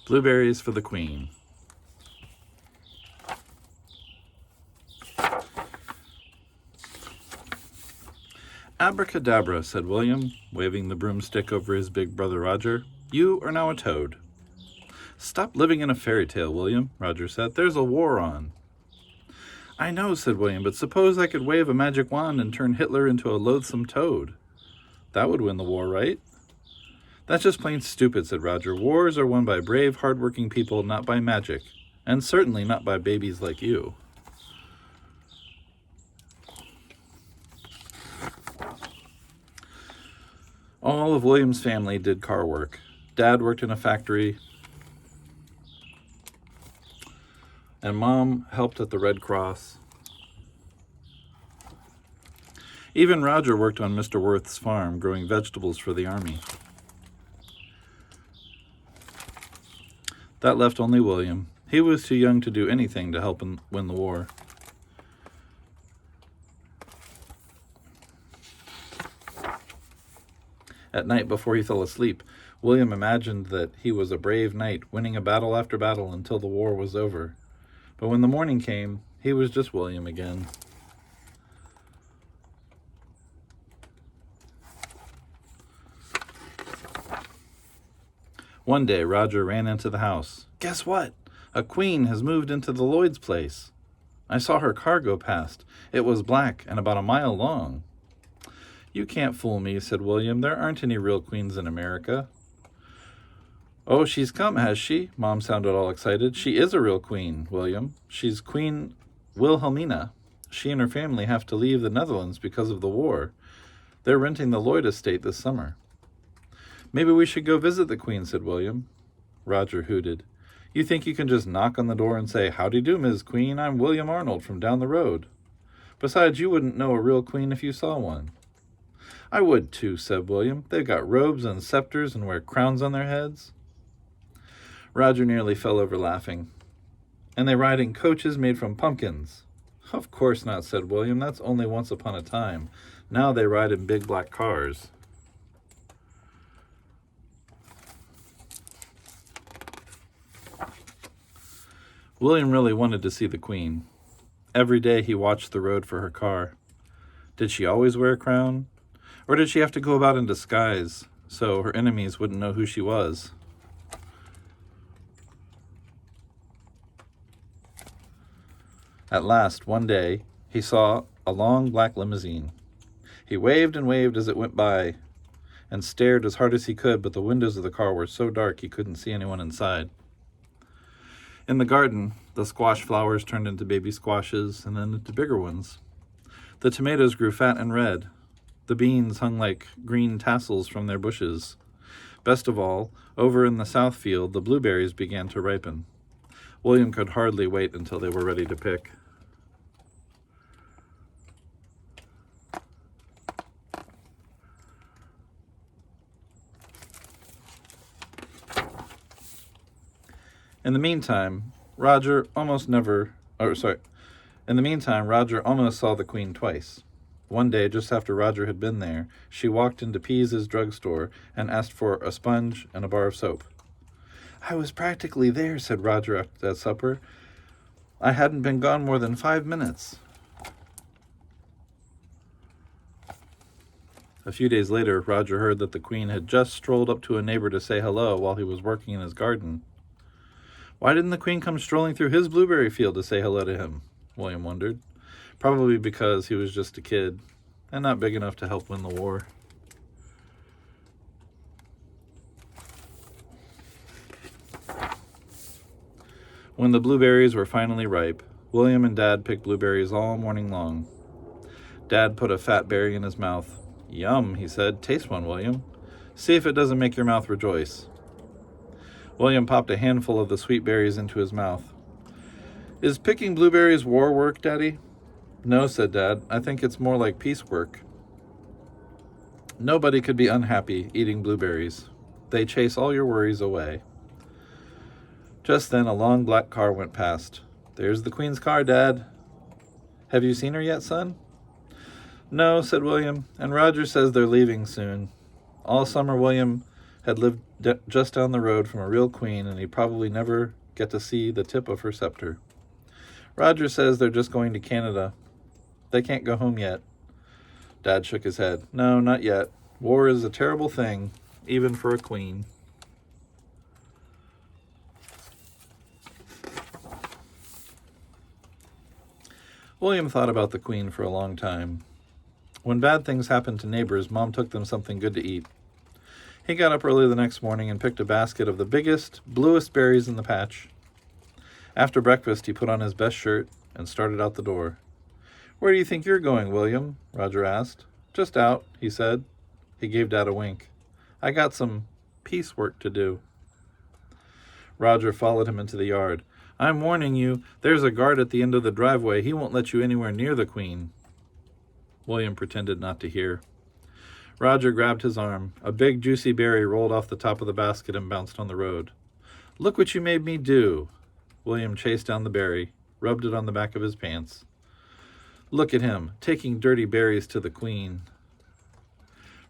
Blueberries for the Queen. Abracadabra, said William, waving the broomstick over his big brother Roger. You are now a toad. Stop living in a fairy tale, William, Roger said. There's a war on. I know, said William, but suppose I could wave a magic wand and turn Hitler into a loathsome toad. That would win the war, right? That's just plain stupid, said Roger. Wars are won by brave, hard-working people, not by magic, and certainly not by babies like you. All of William's family did car work. Dad worked in a factory, and Mom helped at the Red Cross. Even Roger worked on Mr. Worth's farm, growing vegetables for the army. That left only William. He was too young to do anything to help him win the war. At night, before he fell asleep, William imagined that he was a brave knight, winning a battle after battle until the war was over. But when the morning came, he was just William again. One day, Roger ran into the house. Guess what? A queen has moved into the Lloyd's place. I saw her car go past. It was black and about a mile long. You can't fool me, said William. There aren't any real queens in America. Oh, she's come, has she? Mom sounded all excited. She is a real queen, William. She's Queen Wilhelmina. She and her family have to leave the Netherlands because of the war. They're renting the Lloyd estate this summer. Maybe we should go visit the queen, said William. Roger hooted. You think you can just knock on the door and say, Howdy do, Ms. Queen, I'm William Arnold from down the road. Besides, you wouldn't know a real queen if you saw one. I would too, said William. They've got robes and scepters and wear crowns on their heads. Roger nearly fell over laughing. And they ride in coaches made from pumpkins. Of course not, said William. That's only once upon a time. Now they ride in big black cars. William really wanted to see the Queen. Every day he watched the road for her car. Did she always wear a crown? Or did she have to go about in disguise so her enemies wouldn't know who she was? At last, one day, he saw a long black limousine. He waved and waved as it went by and stared as hard as he could, but the windows of the car were so dark he couldn't see anyone inside. In the garden, the squash flowers turned into baby squashes and then into bigger ones. The tomatoes grew fat and red. The beans hung like green tassels from their bushes. Best of all, over in the south field, the blueberries began to ripen. William could hardly wait until they were ready to pick. In the meantime, Roger almost saw the Queen twice. One day, just after Roger had been there, she walked into Pease's drugstore and asked for a sponge and a bar of soap. I was practically there, said Roger at supper. I hadn't been gone more than 5 minutes. A few days later, Roger heard that the Queen had just strolled up to a neighbor to say hello while he was working in his garden. Why didn't the Queen come strolling through his blueberry field to say hello to him? William wondered. Probably because he was just a kid and not big enough to help win the war. When the blueberries were finally ripe, William and Dad picked blueberries all morning long. Dad put a fat berry in his mouth. Yum, he said. Taste one, William. See if it doesn't make your mouth rejoice. William popped a handful of the sweet berries into his mouth. Is picking blueberries war work, Daddy? No, said Dad. I think it's more like piecework. Nobody could be unhappy eating blueberries. They chase all your worries away. Just then, a long black car went past. There's the Queen's car, Dad. Have you seen her yet, son? No, said William, and Roger says they're leaving soon. All summer, William had lived just down the road from a real queen, and he'd probably never get to see the tip of her scepter. Roger says they're just going to Canada. They can't go home yet. Dad shook his head. No, not yet. War is a terrible thing, even for a queen. William thought about the queen for a long time. When bad things happened to neighbors, Mom took them something good to eat. He got up early the next morning and picked a basket of the biggest, bluest berries in the patch. After breakfast, he put on his best shirt and started out the door. Where do you think you're going, William? Roger asked. Just out, he said. He gave Dad a wink. I got some piecework to do. Roger followed him into the yard. I'm warning you, there's a guard at the end of the driveway. He won't let you anywhere near the queen. William pretended not to hear. Roger grabbed his arm. A big, juicy berry rolled off the top of the basket and bounced on the road. Look what you made me do. William chased down the berry, rubbed it on the back of his pants. Look at him, taking dirty berries to the queen.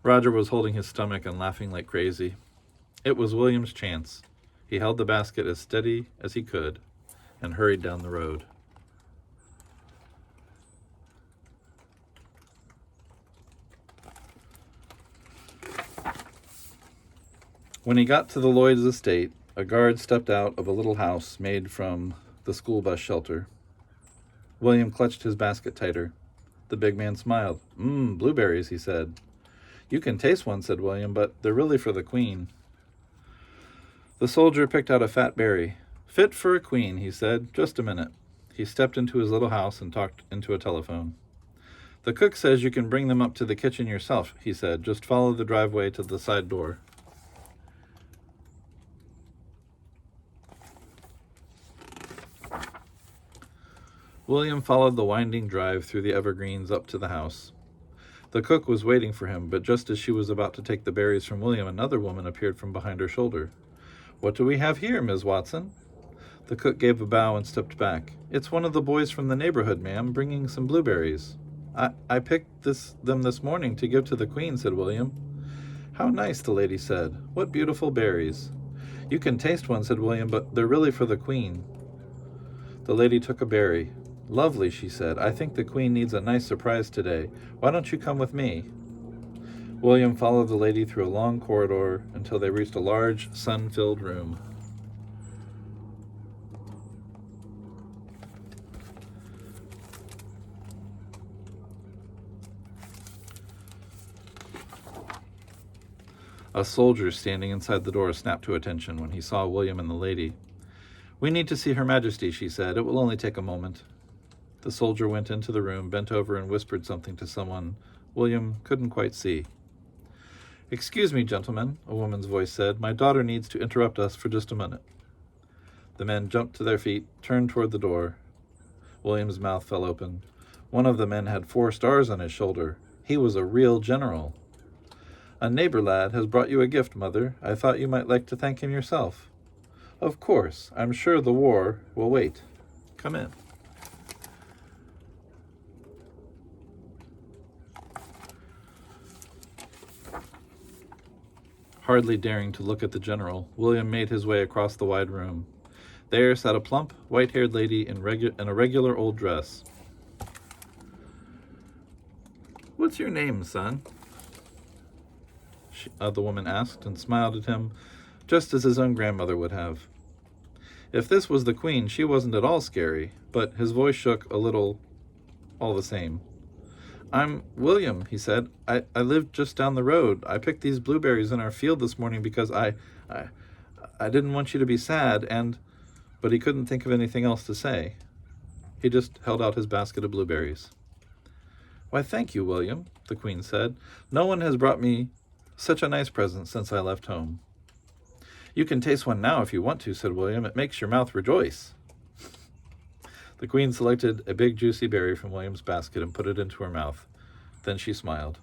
Roger was holding his stomach and laughing like crazy. It was William's chance. He held the basket as steady as he could and hurried down the road. When he got to the Lloyds estate, a guard stepped out of a little house made from the school bus shelter. William clutched his basket tighter. The big man smiled. Blueberries, he said. You can taste one, said William, but they're really for the queen. The soldier picked out a fat berry. Fit for a queen, he said. Just a minute. He stepped into his little house and talked into a telephone. The cook says you can bring them up to the kitchen yourself, he said. Just follow the driveway to the side door. William followed the winding drive through the evergreens up to the house. The cook was waiting for him, but just as she was about to take the berries from William, another woman appeared from behind her shoulder. What do we have here, Miss Watson? The cook gave a bow and stepped back. It's one of the boys from the neighborhood, ma'am, bringing some blueberries. I picked them this morning to give to the queen, said William. How nice, the lady said. What beautiful berries. You can taste one, said William, but they're really for the queen. The lady took a berry. Lovely, she said. I think the queen needs a nice surprise today. Why don't you come with me? William followed the lady through a long corridor until they reached a large, sun-filled room. A soldier standing inside the door snapped to attention when he saw William and the lady. We need to see Her Majesty, she said. It will only take a moment. The soldier went into the room, bent over, and whispered something to someone William couldn't quite see. Excuse me, gentlemen, a woman's voice said. My daughter needs to interrupt us for just a minute. The men jumped to their feet, turned toward the door. William's mouth fell open. One of the men had 4 stars on his shoulder. He was a real general. A neighbor lad has brought you a gift, Mother. I thought you might like to thank him yourself. Of course. I'm sure the war will wait. Come in. Hardly daring to look at the general, William made his way across the wide room. There sat a plump, white-haired lady in a regular old dress. What's your name, son? The woman asked, and smiled at him, just as his own grandmother would have. If this was the queen, she wasn't at all scary, but his voice shook a little all the same. I'm William, he said. I live just down the road. I picked these blueberries in our field this morning because I didn't want you to be sad, but he couldn't think of anything else to say. He just held out his basket of blueberries. Why, thank you, William, the queen said. No one has brought me such a nice present since I left home. You can taste one now if you want to, said William. It makes your mouth rejoice. The queen selected a big juicy berry from William's basket and put it into her mouth. Then she smiled.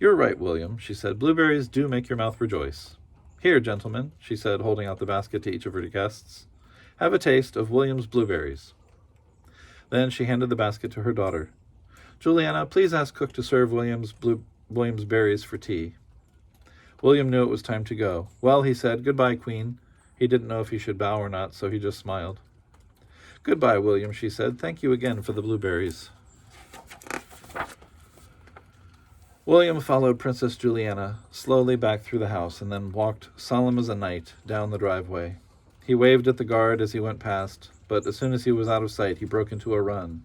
You're right, William, she said. Blueberries do make your mouth rejoice. Here, gentlemen, she said, holding out the basket to each of her guests. Have a taste of William's blueberries. Then she handed the basket to her daughter. Juliana, please ask cook to serve William's berries for tea. William knew it was time to go. Well, he said, goodbye, Queen. He didn't know if he should bow or not, so he just smiled. Goodbye, William, she said. Thank you again for the blueberries. William followed Princess Juliana slowly back through the house and then walked, solemn as a knight, down the driveway. He waved at the guard as he went past, but as soon as he was out of sight, he broke into a run.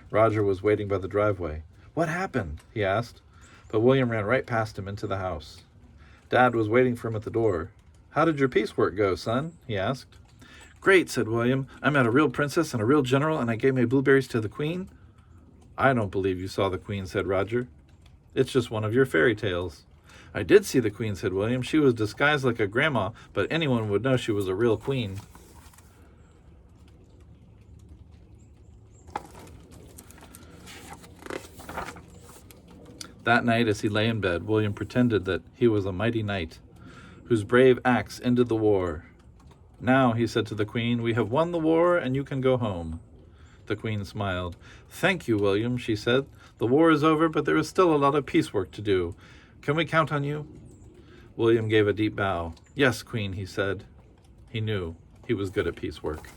Roger was waiting by the driveway. What happened? He asked, but William ran right past him into the house. Dad was waiting for him at the door. How did your piecework go, son? He asked. Great, said William. I met a real princess and a real general, and I gave my blueberries to the queen. I don't believe you saw the queen, said Roger. It's just one of your fairy tales. I did see the queen, said William. She was disguised like a grandma, but anyone would know she was a real queen. That night, as he lay in bed, William pretended that he was a mighty knight, whose brave acts ended the war. Now, he said to the queen, we have won the war, and you can go home. The queen smiled. Thank you, William, she said. The war is over, but there is still a lot of piecework to do. Can we count on you? William gave a deep bow. Yes, Queen, he said. He knew he was good at piecework.